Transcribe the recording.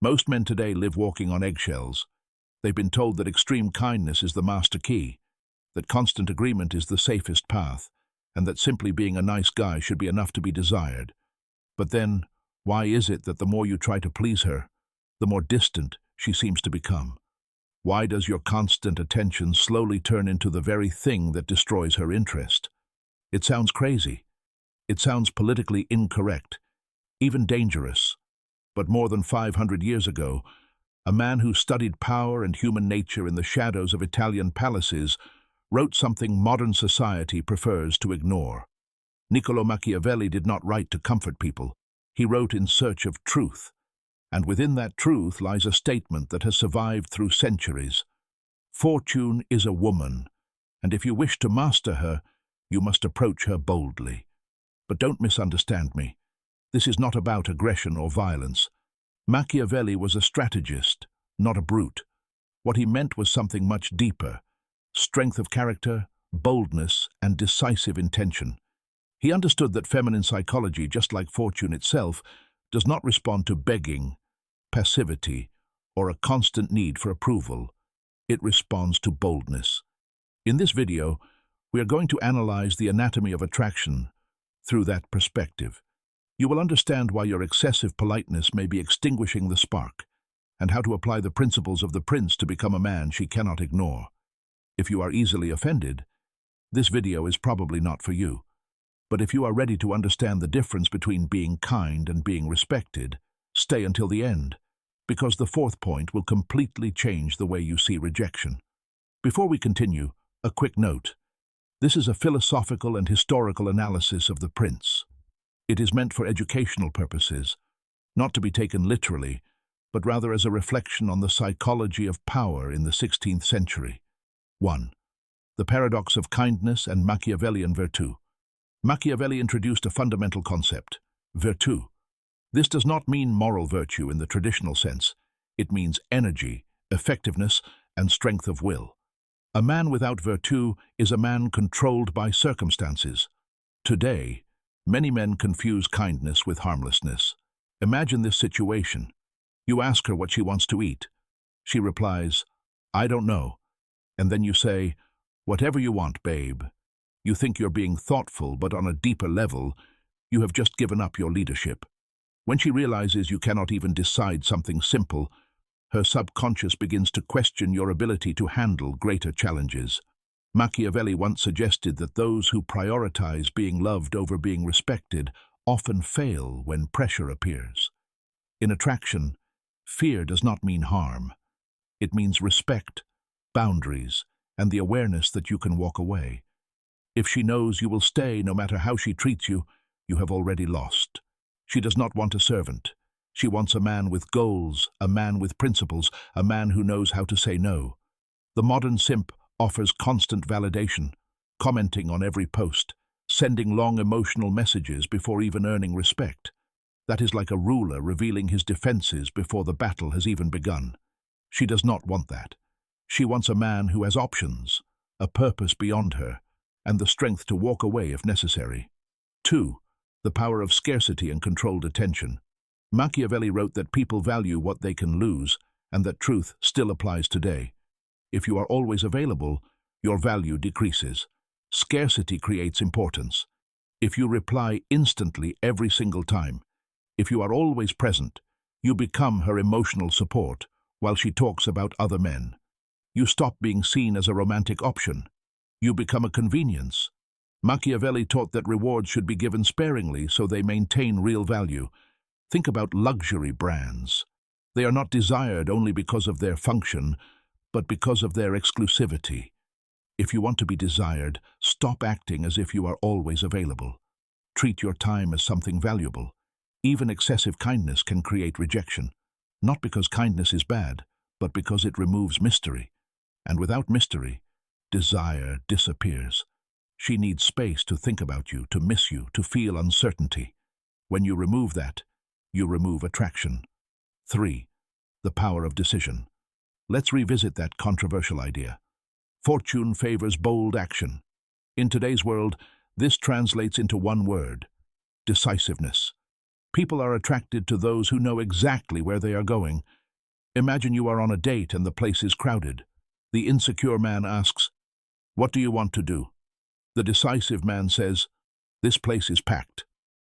Most men today live walking on eggshells. They've been told that extreme kindness is the master key, that constant agreement is the safest path, and that simply being a nice guy should be enough to be desired. But then, why is it that the more you try to please her, the more distant she seems to become? Why does your constant attention slowly turn into the very thing that destroys her interest? It sounds crazy. It sounds politically incorrect, even dangerous. But more than 500 years ago, a man who studied power and human nature in the shadows of Italian palaces wrote something modern society prefers to ignore. Niccolo Machiavelli did not write to comfort people. He wrote in search of truth. And within that truth lies a statement that has survived through centuries. Fortune is a woman, and if you wish to master her, you must approach her boldly. But don't misunderstand me. This is not about aggression or violence. Machiavelli was a strategist, not a brute. What he meant was something much deeper: strength of character, boldness, and decisive intention. He understood that feminine psychology, just like fortune itself, does not respond to begging, passivity, or a constant need for approval. It responds to boldness. In this video, we are going to analyze the anatomy of attraction through that perspective. You will understand why your excessive politeness may be extinguishing the spark, and how to apply the principles of the prince to become a man she cannot ignore. If you are easily offended, this video is probably not for you. But if you are ready to understand the difference between being kind and being respected, stay until the end, because the fourth point will completely change the way you see rejection. Before we continue, a quick note. This is a philosophical and historical analysis of the prince. It is meant for educational purposes, not to be taken literally, but rather as a reflection on the psychology of power in the 16th century. 1. The paradox of kindness and Machiavellian virtue. Machiavelli introduced a fundamental concept: virtù. This does not mean moral virtue in the traditional sense. It means energy, effectiveness, and strength of will. A man without virtù is a man controlled by circumstances. Today, many men confuse kindness with harmlessness. Imagine this situation. You ask her what she wants to eat. She replies, "I don't know." And then you say, "Whatever you want, babe." You think you're being thoughtful, but on a deeper level, you have just given up your leadership. When she realizes you cannot even decide something simple, her subconscious begins to question your ability to handle greater challenges. Machiavelli once suggested that those who prioritize being loved over being respected often fail when pressure appears. In attraction, fear does not mean harm. It means respect, boundaries, and the awareness that you can walk away. If she knows you will stay no matter how she treats you, you have already lost. She does not want a servant. She wants a man with goals, a man with principles, a man who knows how to say no. The modern simp offers constant validation, commenting on every post, sending long emotional messages before even earning respect. That is like a ruler revealing his defenses before the battle has even begun. She does not want that. She wants a man who has options, a purpose beyond her, and the strength to walk away if necessary. 2. The power of scarcity and controlled attention. Machiavelli wrote that people value what they can lose, and that truth still applies today. If you are always available, your value decreases. Scarcity creates importance. If you reply instantly every single time, if you are always present, you become her emotional support while she talks about other men. You stop being seen as a romantic option. You become a convenience. Machiavelli taught that rewards should be given sparingly so they maintain real value. Think about luxury brands. They are not desired only because of their function, but because of their exclusivity. If you want to be desired, stop acting as if you are always available. Treat your time as something valuable. Even excessive kindness can create rejection, not because kindness is bad, but because it removes mystery. And without mystery, desire disappears. She needs space to think about you, to miss you, to feel uncertainty. When you remove that, you remove attraction. 3. The power of decision. Let's revisit that controversial idea. Fortune favors bold action. In today's world, this translates into one word: decisiveness. People are attracted to those who know exactly where they are going. Imagine you are on a date and the place is crowded. The insecure man asks, "What do you want to do?" The decisive man says, "This place is packed.